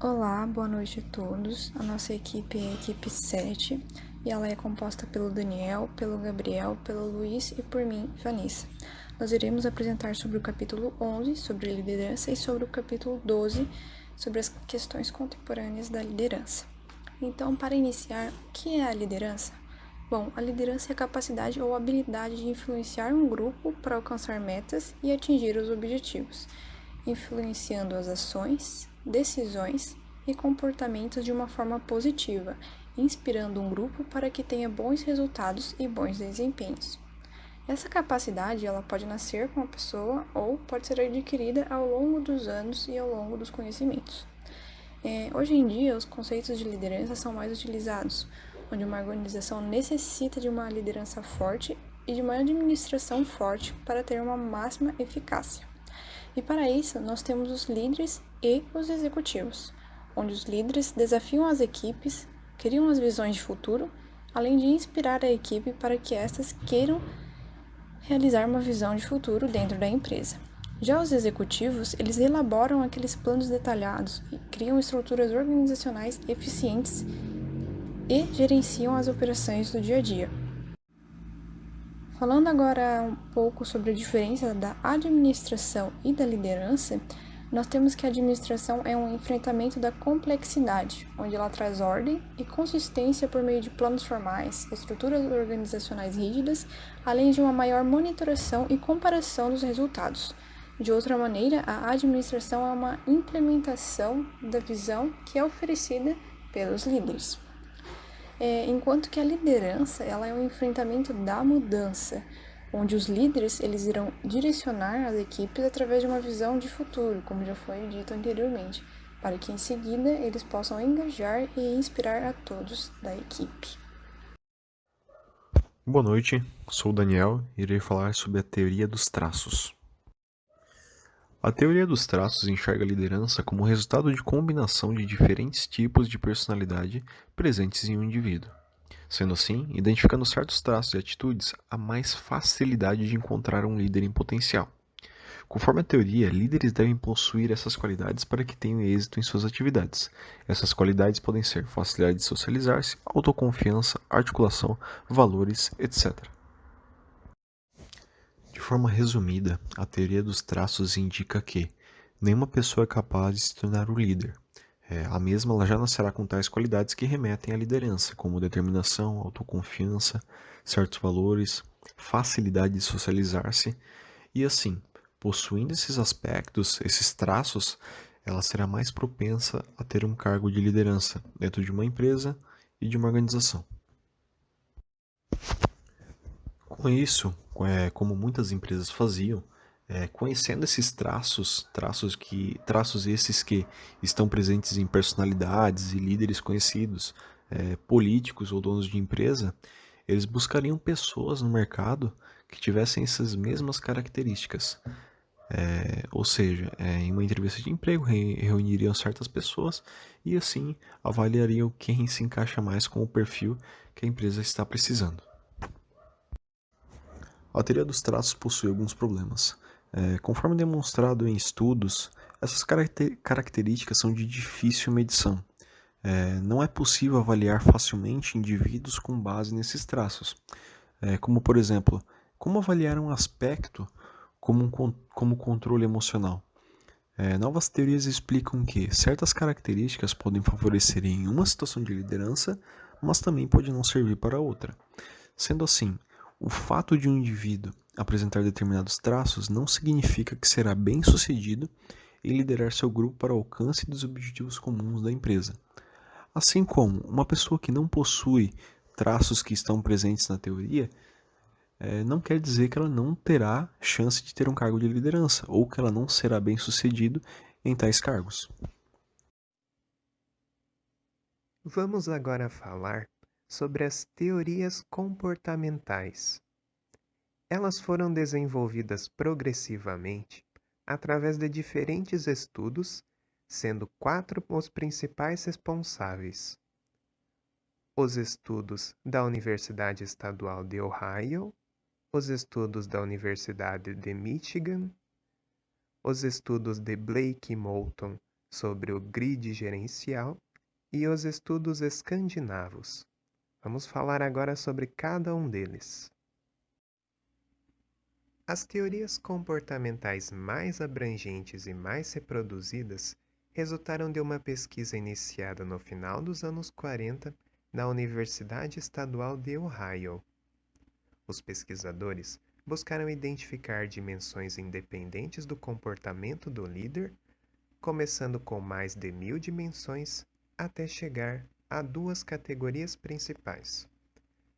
Olá, boa noite a todos. A nossa equipe é a equipe 7 e ela é composta pelo Daniel, pelo Gabriel, pelo Luiz e por mim, Vanessa. Nós iremos apresentar sobre o capítulo 11, sobre liderança, e sobre o capítulo 12, sobre as questões contemporâneas da liderança. Então, para iniciar, o que é a liderança? Bom, a liderança é a capacidade ou habilidade de influenciar um grupo para alcançar metas e atingir os objetivos, influenciando as ações, decisões e comportamentos de uma forma positiva, inspirando um grupo para que tenha bons resultados e bons desempenhos. Essa capacidade ela pode nascer com a pessoa ou pode ser adquirida ao longo dos anos e ao longo dos conhecimentos. Hoje em dia, os conceitos de liderança são mais utilizados, onde uma organização necessita de uma liderança forte e de uma administração forte para ter uma máxima eficácia. E para isso, nós temos os líderes e os executivos, onde os líderes desafiam as equipes, criam as visões de futuro, além de inspirar a equipe para que estas queiram realizar uma visão de futuro dentro da empresa. Já os executivos, eles elaboram aqueles planos detalhados e criam estruturas organizacionais eficientes e gerenciam as operações do dia a dia. Falando agora um pouco sobre a diferença da administração e da liderança, nós temos que a administração é um enfrentamento da complexidade, onde ela traz ordem e consistência por meio de planos formais, estruturas organizacionais rígidas, além de uma maior monitoração e comparação dos resultados. De outra maneira, a administração é uma implementação da visão que é oferecida pelos líderes. Enquanto que a liderança ela é um enfrentamento da mudança, onde os líderes eles irão direcionar as equipes através de uma visão de futuro, como já foi dito anteriormente, para que em seguida eles possam engajar e inspirar a todos da equipe. Boa noite, sou o Daniel e irei falar sobre a teoria dos traços. A teoria dos traços enxerga a liderança como resultado de combinação de diferentes tipos de personalidade presentes em um indivíduo. Sendo assim, identificando certos traços e atitudes, há mais facilidade de encontrar um líder em potencial. Conforme a teoria, líderes devem possuir essas qualidades para que tenham êxito em suas atividades. Essas qualidades podem ser facilidade de socializar-se, autoconfiança, articulação, valores, etc. De forma resumida, a teoria dos traços indica que nenhuma pessoa é capaz de se tornar o líder. A mesma ela já nascerá com tais qualidades que remetem à liderança, como determinação, autoconfiança, certos valores, facilidade de socializar-se, e assim, possuindo esses aspectos, esses traços, ela será mais propensa a ter um cargo de liderança dentro de uma empresa e de uma organização. Com isso, como muitas empresas faziam, conhecendo esses traços esses que estão presentes em personalidades e líderes conhecidos, políticos ou donos de empresa, eles buscariam pessoas no mercado que tivessem essas mesmas características. Ou seja, em uma entrevista de emprego, reuniriam certas pessoas e assim avaliariam quem se encaixa mais com o perfil que a empresa está precisando. A teoria dos traços possui alguns problemas. Conforme demonstrado em estudos, essas características são de difícil medição. Não é possível avaliar facilmente indivíduos com base nesses traços. Como, por exemplo, como avaliar um aspecto como controle emocional. Novas teorias explicam que certas características podem favorecer em uma situação de liderança, mas também podem não servir para outra. Sendo assim, o fato de um indivíduo apresentar determinados traços não significa que será bem-sucedido em liderar seu grupo para o alcance dos objetivos comuns da empresa. Assim como uma pessoa que não possui traços que estão presentes na teoria, não quer dizer que ela não terá chance de ter um cargo de liderança ou que ela não será bem-sucedido em tais cargos. Vamos agora falar sobre as teorias comportamentais. Elas foram desenvolvidas progressivamente através de diferentes estudos, sendo 4 os principais responsáveis: os estudos da Universidade Estadual de Ohio, os estudos da Universidade de Michigan, os estudos de Blake e Moulton sobre o grid gerencial e os estudos escandinavos. Vamos falar agora sobre cada um deles. As teorias comportamentais mais abrangentes e mais reproduzidas resultaram de uma pesquisa iniciada no final dos anos 40 na Universidade Estadual de Ohio. Os pesquisadores buscaram identificar dimensões independentes do comportamento do líder, começando com mais de 1000 dimensões até chegar a duas categorias principais.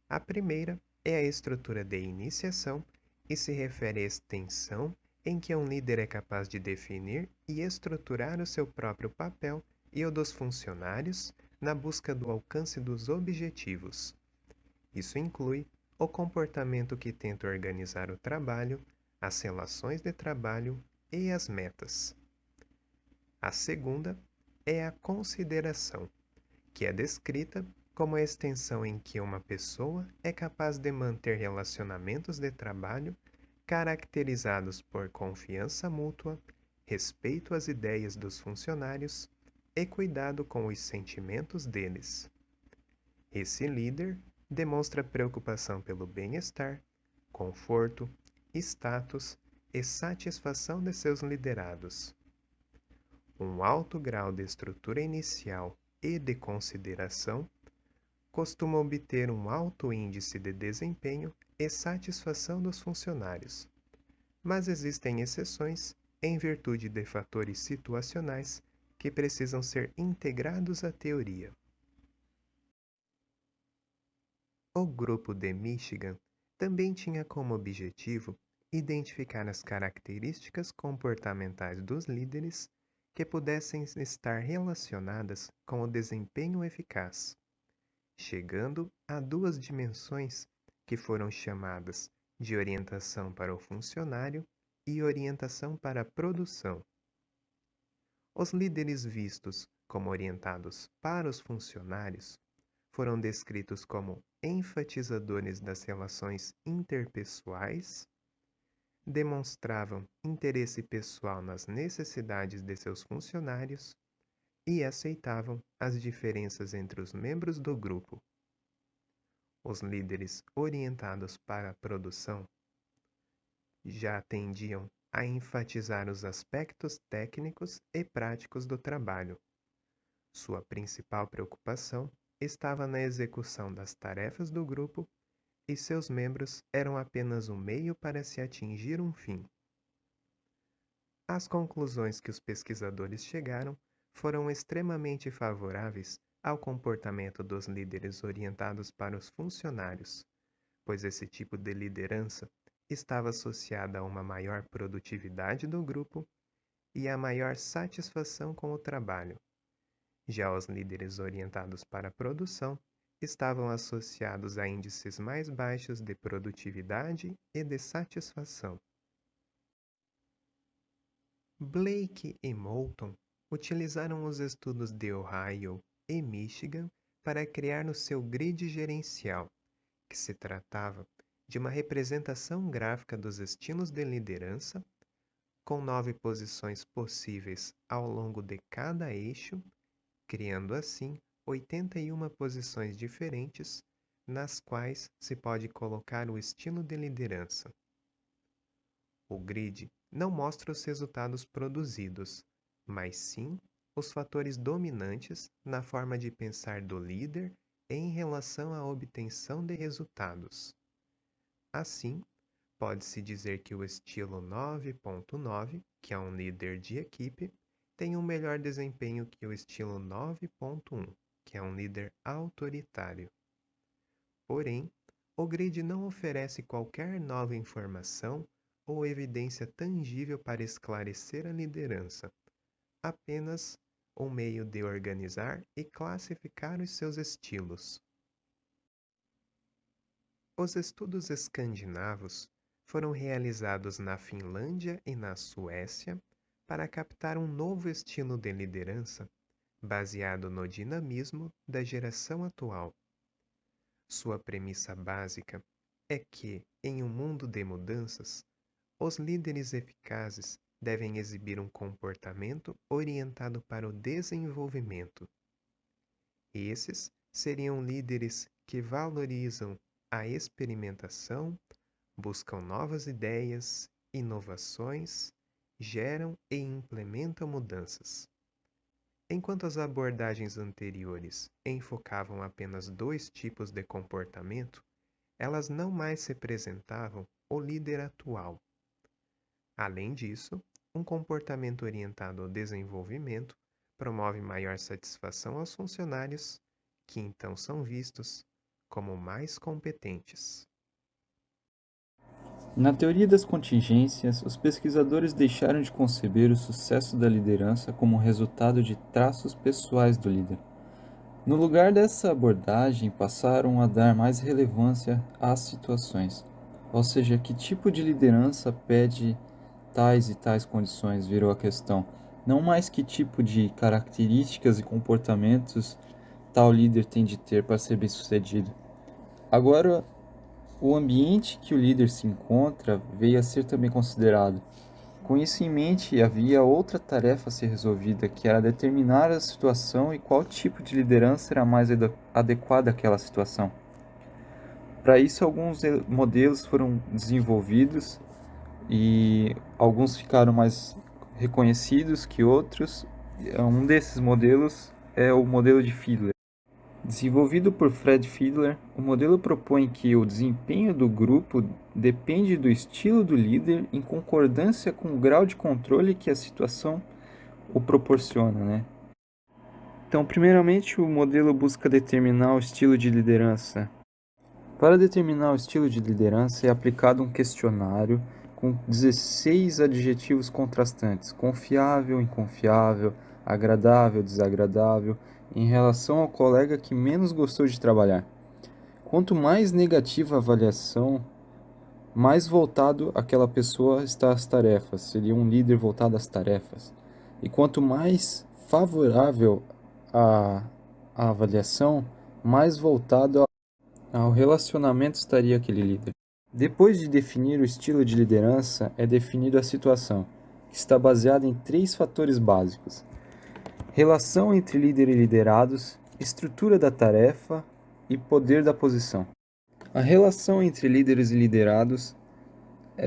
A primeira é a estrutura de iniciação e se refere à extensão em que um líder é capaz de definir e estruturar o seu próprio papel e o dos funcionários na busca do alcance dos objetivos. Isso inclui o comportamento que tenta organizar o trabalho, as relações de trabalho e as metas. A segunda é a consideração, que é descrita como a extensão em que uma pessoa é capaz de manter relacionamentos de trabalho caracterizados por confiança mútua, respeito às ideias dos funcionários e cuidado com os sentimentos deles. Esse líder demonstra preocupação pelo bem-estar, conforto, status e satisfação de seus liderados. Um alto grau de estrutura inicial e de consideração costuma obter um alto índice de desempenho e satisfação dos funcionários, mas existem exceções em virtude de fatores situacionais que precisam ser integrados à teoria. O grupo de Michigan também tinha como objetivo identificar as características comportamentais dos líderes que pudessem estar relacionadas com o desempenho eficaz, chegando a duas dimensões que foram chamadas de orientação para o funcionário e orientação para a produção. Os líderes vistos como orientados para os funcionários foram descritos como enfatizadores das relações interpessoais, demonstravam interesse pessoal nas necessidades de seus funcionários e aceitavam as diferenças entre os membros do grupo. Os líderes orientados para a produção já tendiam a enfatizar os aspectos técnicos e práticos do trabalho. Sua principal preocupação estava na execução das tarefas do grupo e seus membros eram apenas um meio para se atingir um fim. As conclusões que os pesquisadores chegaram foram extremamente favoráveis ao comportamento dos líderes orientados para os funcionários, pois esse tipo de liderança estava associada a uma maior produtividade do grupo e a maior satisfação com o trabalho. Já os líderes orientados para a produção estavam associados a índices mais baixos de produtividade e de satisfação. Blake e Moulton utilizaram os estudos de Ohio e Michigan para criar no seu grid gerencial, que se tratava de uma representação gráfica dos estilos de liderança, com 9 posições possíveis ao longo de cada eixo, criando assim 81 posições diferentes nas quais se pode colocar o estilo de liderança. O grid não mostra os resultados produzidos, mas sim os fatores dominantes na forma de pensar do líder em relação à obtenção de resultados. Assim, pode-se dizer que o estilo 9.9, que é um líder de equipe, tem um melhor desempenho que o estilo 9.1, que é um líder autoritário. Porém, o grid não oferece qualquer nova informação ou evidência tangível para esclarecer a liderança, apenas um meio de organizar e classificar os seus estilos. Os estudos escandinavos foram realizados na Finlândia e na Suécia para captar um novo estilo de liderança baseado no dinamismo da geração atual. Sua premissa básica é que, em um mundo de mudanças, os líderes eficazes devem exibir um comportamento orientado para o desenvolvimento. Esses seriam líderes que valorizam a experimentação, buscam novas ideias, inovações, geram e implementam mudanças. Enquanto as abordagens anteriores enfocavam apenas dois tipos de comportamento, elas não mais representavam o líder atual. Além disso, um comportamento orientado ao desenvolvimento promove maior satisfação aos funcionários, que então são vistos como mais competentes. Na teoria das contingências, os pesquisadores deixaram de conceber o sucesso da liderança como resultado de traços pessoais do líder. No lugar dessa abordagem, passaram a dar mais relevância às situações, ou seja, que tipo de liderança pede tais e tais condições virou a questão, não mais que tipo de características e comportamentos tal líder tem de ter para ser bem-sucedido. Agora, o ambiente que o líder se encontra veio a ser também considerado. Com isso em mente, havia outra tarefa a ser resolvida, que era determinar a situação e qual tipo de liderança era mais adequada àquela situação. Para isso, alguns modelos foram desenvolvidos e alguns ficaram mais reconhecidos que outros. Um desses modelos é o modelo de Fiedler. Desenvolvido por Fred Fiedler, o modelo propõe que o desempenho do grupo depende do estilo do líder em concordância com o grau de controle que a situação o proporciona, né? Então, primeiramente, o modelo busca determinar o estilo de liderança. Para determinar o estilo de liderança é aplicado um questionário com 16 adjetivos contrastantes: confiável, inconfiável, agradável, desagradável, em relação ao colega que menos gostou de trabalhar. Quanto mais negativa a avaliação, mais voltado aquela pessoa está às tarefas, seria um líder voltado às tarefas. E quanto mais favorável a avaliação, mais voltado ao relacionamento estaria aquele líder. Depois de definir o estilo de liderança, é definida a situação, que está baseada em 3 fatores básicos: relação entre líder e liderados, estrutura da tarefa e poder da posição. A relação entre líderes e liderados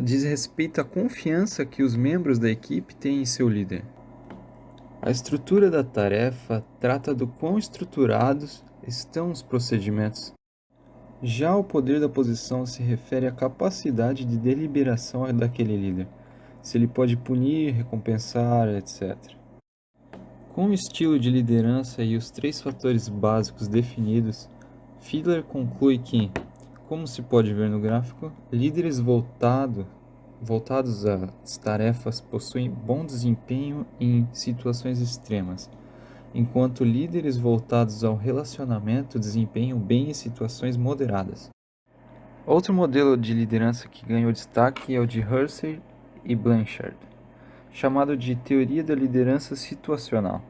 diz respeito à confiança que os membros da equipe têm em seu líder. A estrutura da tarefa trata do quão estruturados estão os procedimentos. Já o poder da posição se refere à capacidade de deliberação daquele líder, se ele pode punir, recompensar, etc. Com o estilo de liderança e os 3 fatores básicos definidos, Fiedler conclui que, como se pode ver no gráfico, líderes voltados às tarefas possuem bom desempenho em situações extremas, enquanto líderes voltados ao relacionamento desempenham bem em situações moderadas. Outro modelo de liderança que ganhou destaque é o de Hersey e Blanchard, chamado de teoria da liderança situacional.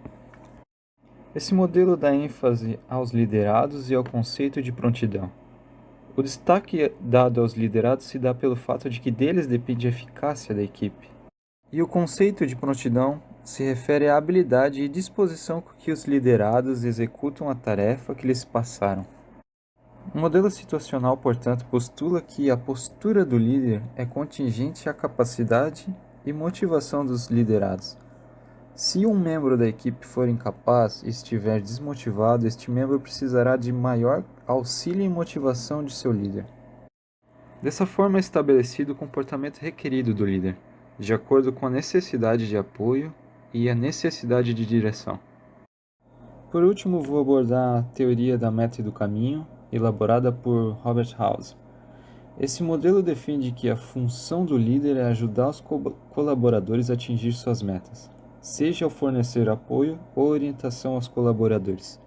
Esse modelo dá ênfase aos liderados e ao conceito de prontidão. O destaque dado aos liderados se dá pelo fato de que deles depende a eficácia da equipe. E o conceito de prontidão se refere à habilidade e disposição com que os liderados executam a tarefa que lhes passaram. O modelo situacional, portanto, postula que a postura do líder é contingente à capacidade e motivação dos liderados. Se um membro da equipe for incapaz e estiver desmotivado, este membro precisará de maior auxílio e motivação de seu líder. Dessa forma é estabelecido o comportamento requerido do líder, de acordo com a necessidade de apoio e a necessidade de direção. Por último, vou abordar a teoria da meta e do caminho, elaborada por Robert House. Esse modelo defende que a função do líder é ajudar os colaboradores a atingir suas metas, seja ao fornecer apoio ou orientação aos colaboradores.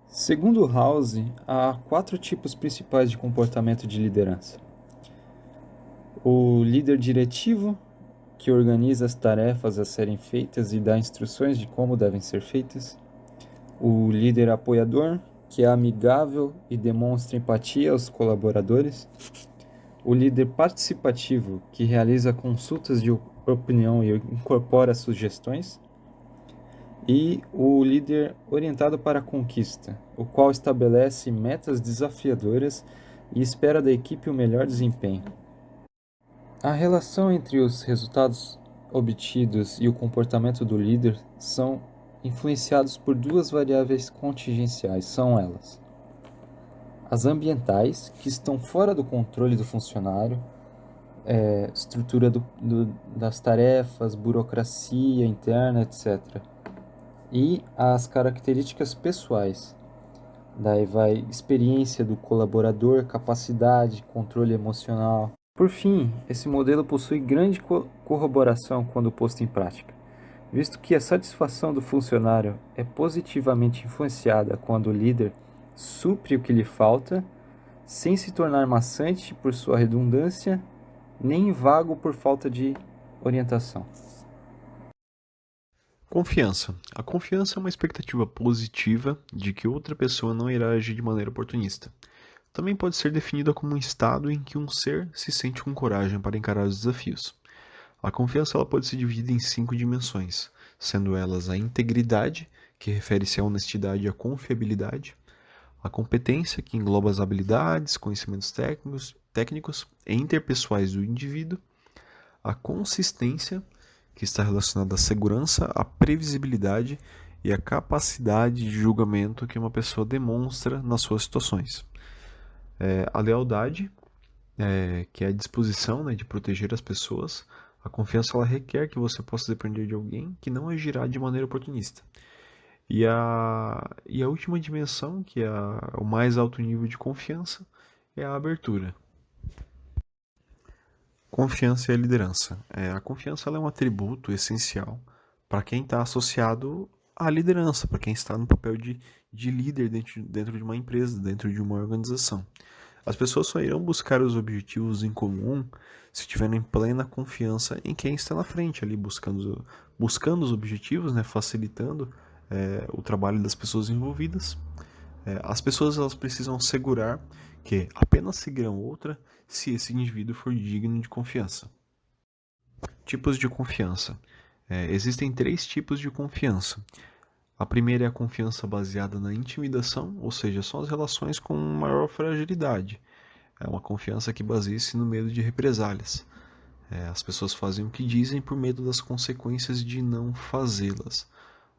Segundo House, há 4 tipos principais de comportamento de liderança. O líder diretivo, que organiza as tarefas a serem feitas e dá instruções de como devem ser feitas. O líder apoiador, que é amigável e demonstra empatia aos colaboradores. o líder participativo, que realiza consultas de opinião e incorpora sugestões, e o líder orientado para a conquista, o qual estabelece metas desafiadoras e espera da equipe o melhor desempenho. A relação entre os resultados obtidos e o comportamento do líder são influenciados por duas variáveis contingenciais, são elas: as ambientais, que estão fora do controle do funcionário, estrutura das tarefas, burocracia interna, etc. E as características pessoais, daí vai experiência do colaborador, capacidade, controle emocional. Por fim, esse modelo possui grande corroboração quando posto em prática, visto que a satisfação do funcionário é positivamente influenciada quando o líder supre o que lhe falta, sem se tornar maçante por sua redundância, nem vago por falta de orientação. Confiança. A confiança é uma expectativa positiva de que outra pessoa não irá agir de maneira oportunista. Também pode ser definida como um estado em que um ser se sente com coragem para encarar os desafios. A confiança ela pode ser dividida em 5 dimensões, sendo elas a integridade, que refere-se à honestidade e à confiabilidade, a competência, que engloba as habilidades, conhecimentos técnicos e interpessoais do indivíduo, a consistência, que está relacionada à segurança, à previsibilidade e à capacidade de julgamento que uma pessoa demonstra nas suas situações. A lealdade, que é a disposição, né, de proteger as pessoas. A confiança ela requer que você possa depender de alguém que não agirá de maneira oportunista. E a última dimensão, que é o mais alto nível de confiança, é a abertura. Confiança e a liderança. A confiança ela é um atributo essencial para quem está associado à liderança, para quem está no papel de líder dentro de uma empresa, dentro de uma organização. As pessoas só irão buscar os objetivos em comum se tiverem plena confiança em quem está na frente, ali buscando os objetivos, né, facilitando o trabalho das pessoas envolvidas. As pessoas elas precisam assegurar que apenas seguirão outra se esse indivíduo for digno de confiança. Tipos de confiança. Existem 3 tipos de confiança. A primeira é a confiança baseada na intimidação, ou seja, são as relações com maior fragilidade. É uma confiança que baseia-se no medo de represálias. As pessoas fazem o que dizem por medo das consequências de não fazê-las.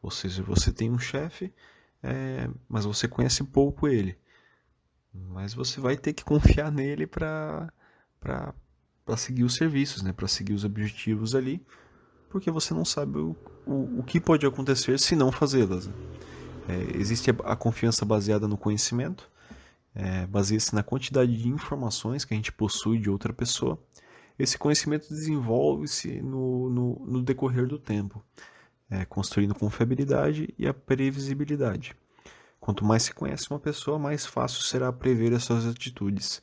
Ou seja, você tem um chefe, mas você conhece pouco ele. Mas você vai ter que confiar nele para seguir os serviços, né? Para seguir os objetivos ali, porque você não sabe o que pode acontecer se não fazê-las. Né? Existe a confiança baseada no conhecimento, baseia-se na quantidade de informações que a gente possui de outra pessoa. Esse conhecimento desenvolve-se no decorrer do tempo, construindo confiabilidade e a previsibilidade. Quanto mais se conhece uma pessoa, mais fácil será prever as suas atitudes.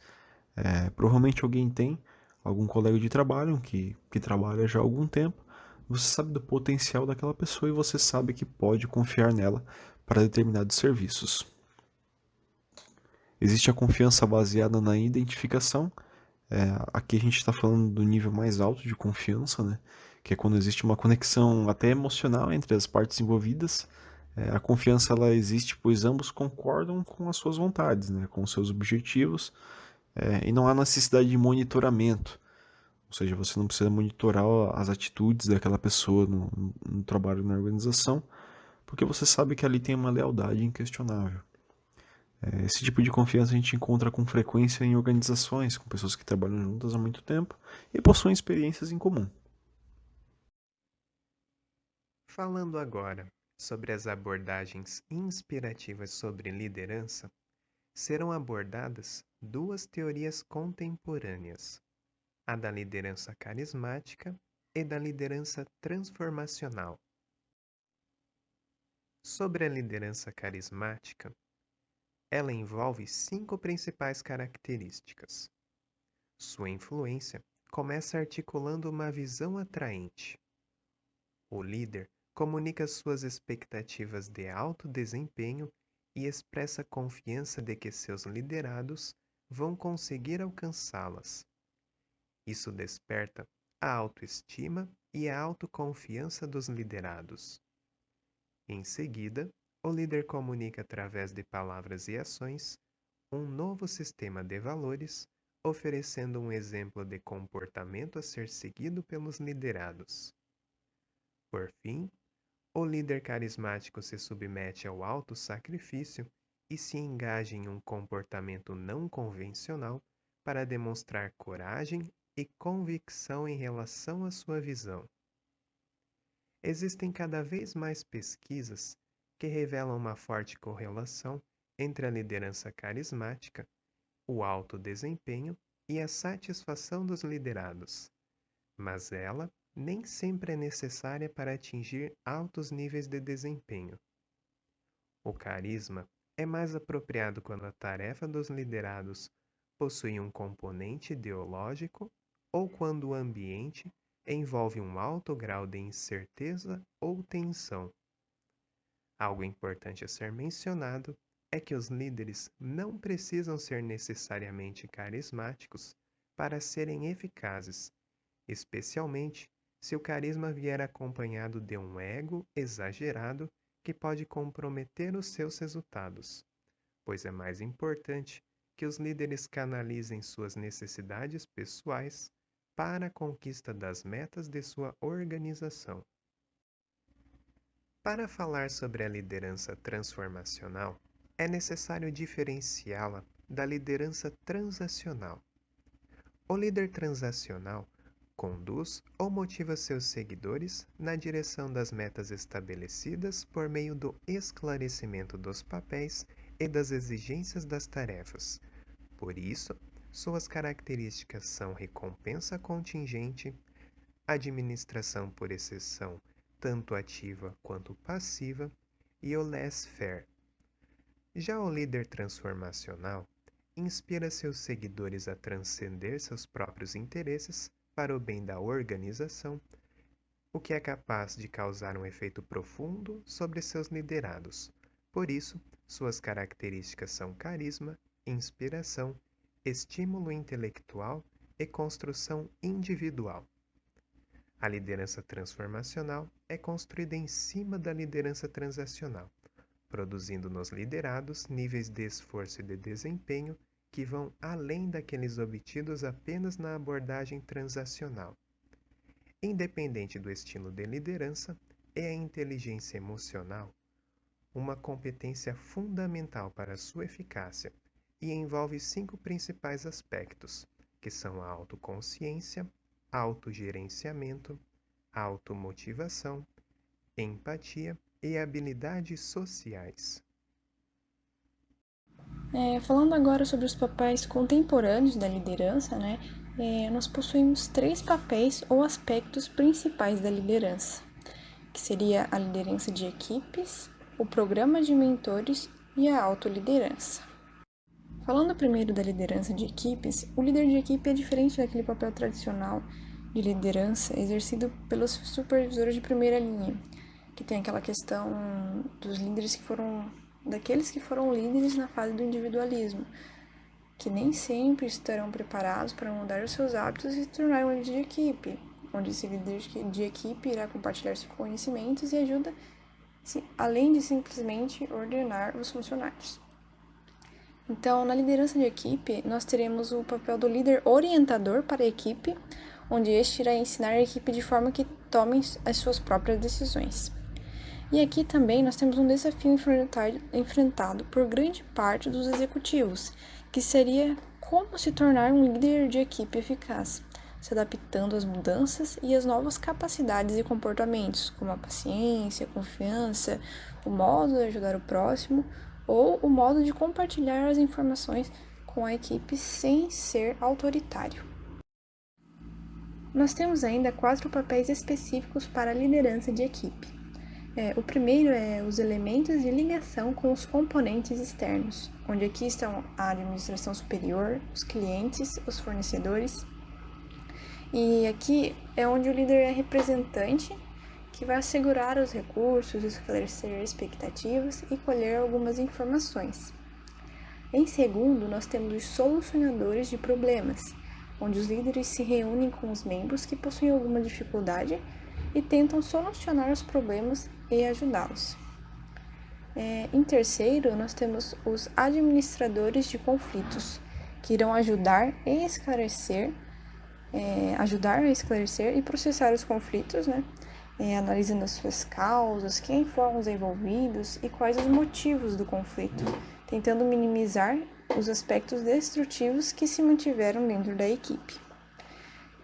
Provavelmente alguém tem algum colega de trabalho que trabalha já há algum tempo, você sabe do potencial daquela pessoa e você sabe que pode confiar nela para determinados serviços. Existe a confiança baseada na identificação. Aqui a gente está falando do nível mais alto de confiança, né? Que é quando existe uma conexão até emocional entre as partes envolvidas. A confiança ela existe pois ambos concordam com as suas vontades, né? Com os seus objetivos, e não há necessidade de monitoramento. Ou seja, você não precisa monitorar as atitudes daquela pessoa no trabalho, na organização, porque você sabe que ali tem uma lealdade inquestionável. Esse tipo de confiança a gente encontra com frequência em organizações, com pessoas que trabalham juntas há muito tempo e possuem experiências em comum. Falando agora sobre as abordagens inspirativas sobre liderança, serão abordadas 2 teorias contemporâneas, a da liderança carismática e da liderança transformacional. Sobre a liderança carismática, ela envolve 5 principais características. Sua influência começa articulando uma visão atraente. O líder comunica suas expectativas de alto desempenho e expressa confiança de que seus liderados vão conseguir alcançá-las. Isso desperta a autoestima e a autoconfiança dos liderados. Em seguida, o líder comunica através de palavras e ações um novo sistema de valores, oferecendo um exemplo de comportamento a ser seguido pelos liderados. Por fim, o líder carismático se submete ao auto-sacrifício e se engaja em um comportamento não convencional para demonstrar coragem e convicção em relação à sua visão. Existem cada vez mais pesquisas que revelam uma forte correlação entre a liderança carismática, o alto desempenho e a satisfação dos liderados, mas ela nem sempre é necessária para atingir altos níveis de desempenho. O carisma é mais apropriado quando a tarefa dos liderados possui um componente ideológico ou quando o ambiente envolve um alto grau de incerteza ou tensão. Algo importante a ser mencionado é que os líderes não precisam ser necessariamente carismáticos para serem eficazes, especialmente se o carisma vier acompanhado de um ego exagerado que pode comprometer os seus resultados, pois é mais importante que os líderes canalizem suas necessidades pessoais para a conquista das metas de sua organização. Para falar sobre a liderança transformacional, é necessário diferenciá-la da liderança transacional. O líder transacional conduz ou motiva seus seguidores na direção das metas estabelecidas por meio do esclarecimento dos papéis e das exigências das tarefas. Por isso, suas características são recompensa contingente, administração por exceção, tanto ativa quanto passiva, e o laissez-faire. Já o líder transformacional inspira seus seguidores a transcender seus próprios interesses para o bem da organização, o que é capaz de causar um efeito profundo sobre seus liderados. Por isso, suas características são carisma, inspiração, estímulo intelectual e construção individual. A liderança transformacional é construída em cima da liderança transacional, produzindo nos liderados níveis de esforço e de desempenho que vão além daqueles obtidos apenas na abordagem transacional. Independente do estilo de liderança, é a inteligência emocional uma competência fundamental para sua eficácia e envolve 5 principais aspectos, que são a autoconsciência, autogerenciamento, automotivação, empatia e habilidades sociais. Falando agora sobre os papéis contemporâneos da liderança, nós possuímos 3 papéis ou aspectos principais da liderança, que seria a liderança de equipes, o programa de mentores e a autoliderança. Falando primeiro da liderança de equipes, o líder de equipe é diferente daquele papel tradicional de liderança exercido pelos supervisores de primeira linha, que tem aquela questão dos líderes daqueles que foram líderes na fase do individualismo, que nem sempre estarão preparados para mudar os seus hábitos e se tornar um líder de equipe, onde esse líder de equipe irá compartilhar seus conhecimentos e ajuda, além de simplesmente ordenar os funcionários. Então, na liderança de equipe, nós teremos o papel do líder orientador para a equipe, onde este irá ensinar a equipe de forma que tomem as suas próprias decisões. E aqui também nós temos um desafio enfrentado por grande parte dos executivos, que seria como se tornar um líder de equipe eficaz, se adaptando às mudanças e às novas capacidades e comportamentos, como a paciência, a confiança, o modo de ajudar o próximo ou o modo de compartilhar as informações com a equipe sem ser autoritário. Nós temos ainda 4 papéis específicos para a liderança de equipe. O primeiro é os elementos de ligação com os componentes externos, onde aqui estão a administração superior, os clientes, os fornecedores. E aqui é onde o líder é representante, que vai assegurar os recursos, esclarecer expectativas e colher algumas informações. Em segundo, nós temos os solucionadores de problemas, onde os líderes se reúnem com os membros que possuem alguma dificuldade e tentam solucionar os problemas e ajudá-los. Em terceiro, nós temos os administradores de conflitos, que irão ajudar a esclarecer e processar os conflitos, né? Analisando as suas causas, quem foram os envolvidos e quais os motivos do conflito, tentando minimizar os aspectos destrutivos que se mantiveram dentro da equipe.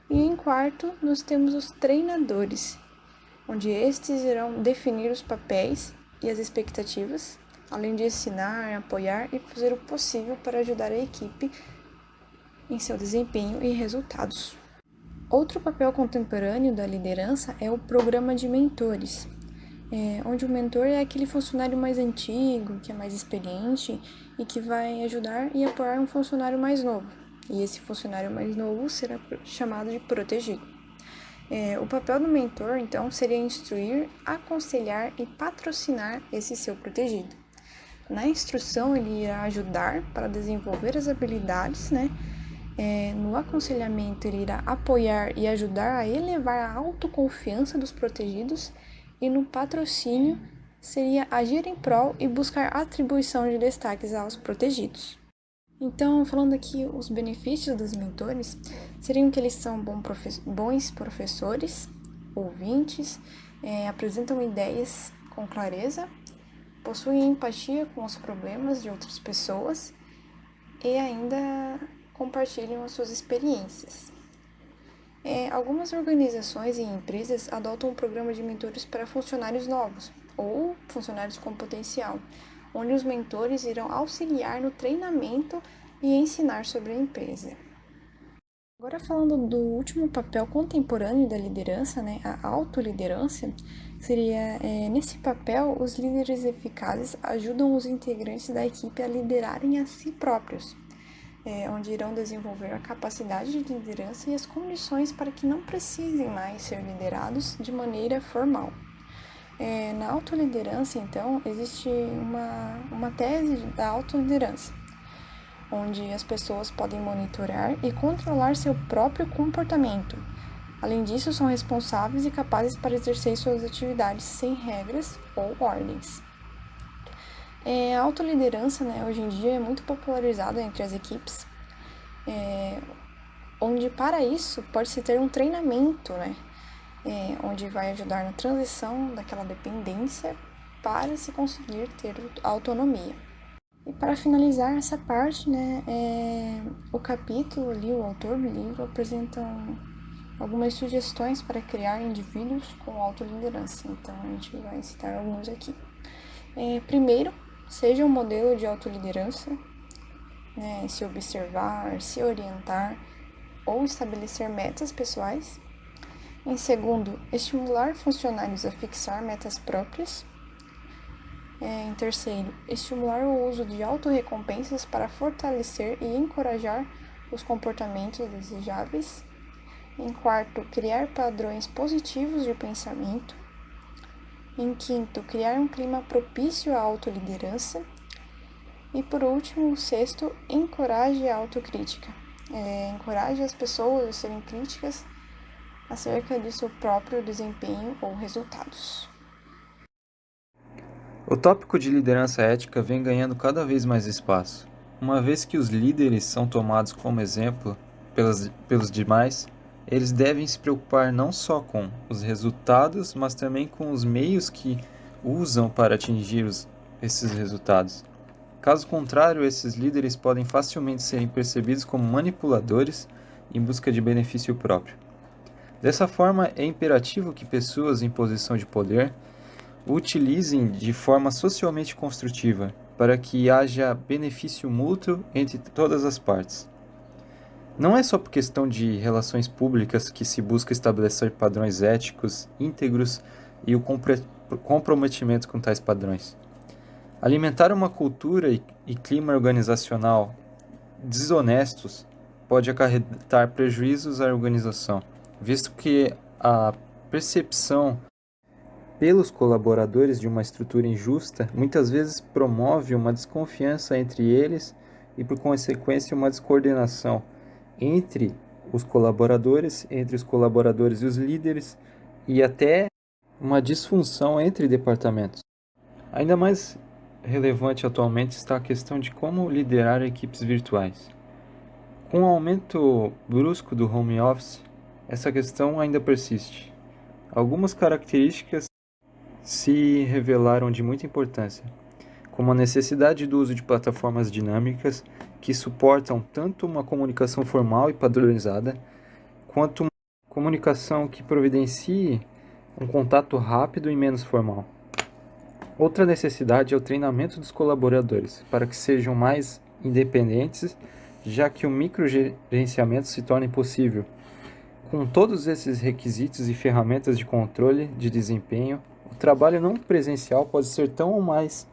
E em quarto, nós temos os treinadores, onde estes irão definir os papéis e as expectativas, além de ensinar, apoiar e fazer o possível para ajudar a equipe em seu desempenho e resultados. Outro papel contemporâneo da liderança é o programa de mentores, onde o mentor é aquele funcionário mais antigo, que é mais experiente e que vai ajudar e apoiar um funcionário mais novo. E esse funcionário mais novo será chamado de protegido. O papel do mentor, então, seria instruir, aconselhar e patrocinar esse seu protegido. Na instrução, ele irá ajudar para desenvolver as habilidades, né? No aconselhamento, ele irá apoiar e ajudar a elevar a autoconfiança dos protegidos, e no patrocínio seria agir em prol e buscar atribuição de destaques aos protegidos. Então, falando aqui os benefícios dos mentores, seriam que eles são bons professores, ouvintes, apresentam ideias com clareza, possuem empatia com os problemas de outras pessoas e ainda compartilham as suas experiências. Algumas organizações e empresas adotam um programa de mentores para funcionários novos ou funcionários com potencial, onde os mentores irão auxiliar no treinamento e ensinar sobre a empresa. Agora, falando do último papel contemporâneo da liderança, né, a autoliderança, seria, nesse papel, os líderes eficazes ajudam os integrantes da equipe a liderarem a si próprios, onde irão desenvolver a capacidade de liderança e as condições para que não precisem mais ser liderados de maneira formal. Na autoliderança, então, existe uma tese da autoliderança, onde as pessoas podem monitorar e controlar seu próprio comportamento. Além disso, são responsáveis e capazes para exercer suas atividades sem regras ou ordens. A autoliderança, né, hoje em dia é muito popularizada entre as equipes, onde para isso pode-se ter um treinamento, né, onde vai ajudar na transição daquela dependência para se conseguir ter autonomia. E para finalizar essa parte, né, o capítulo ali, o autor do livro apresenta algumas sugestões para criar indivíduos com autoliderança. Então, a gente vai citar alguns aqui. Primeiro, seja um modelo de autoliderança, né, se observar, se orientar ou estabelecer metas pessoais. Em segundo, estimular funcionários a fixar metas próprias. Em terceiro, estimular o uso de autorrecompensas para fortalecer e encorajar os comportamentos desejáveis. Em quarto, criar padrões positivos de pensamento. Em quinto, criar um clima propício à autoliderança. E por último, sexto, encoraje a autocrítica. Encoraje as pessoas a serem críticas acerca de seu próprio desempenho ou resultados. O tópico de liderança ética vem ganhando cada vez mais espaço, uma vez que os líderes são tomados como exemplo pelos demais. Eles devem se preocupar não só com os resultados, mas também com os meios que usam para atingir esses resultados. Caso contrário, esses líderes podem facilmente serem percebidos como manipuladores em busca de benefício próprio. Dessa forma, é imperativo que pessoas em posição de poder o utilizem de forma socialmente construtiva, para que haja benefício mútuo entre todas as partes. Não é só por questão de relações públicas que se busca estabelecer padrões éticos, íntegros e o comprometimento com tais padrões. Alimentar uma cultura e clima organizacional desonestos pode acarretar prejuízos à organização, visto que a percepção pelos colaboradores de uma estrutura injusta muitas vezes promove uma desconfiança entre eles e, por consequência, uma descoordenação entre os colaboradores, entre os colaboradores e os líderes, e até uma disfunção entre departamentos. Ainda mais relevante atualmente está a questão de como liderar equipes virtuais. Com o aumento brusco do home office, essa questão ainda persiste. Algumas características se revelaram de muita importância, como a necessidade do uso de plataformas dinâmicas que suportam tanto uma comunicação formal e padronizada, quanto uma comunicação que providencie um contato rápido e menos formal. Outra necessidade é o treinamento dos colaboradores, para que sejam mais independentes, já que o microgerenciamento se torna impossível. Com todos esses requisitos e ferramentas de controle de desempenho, o trabalho não presencial pode ser tão ou mais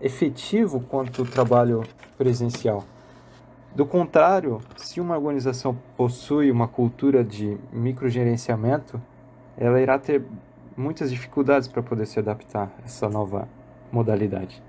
efetivo quanto o trabalho presencial. Do contrário, se uma organização possui uma cultura de microgerenciamento, ela irá ter muitas dificuldades para poder se adaptar a essa nova modalidade.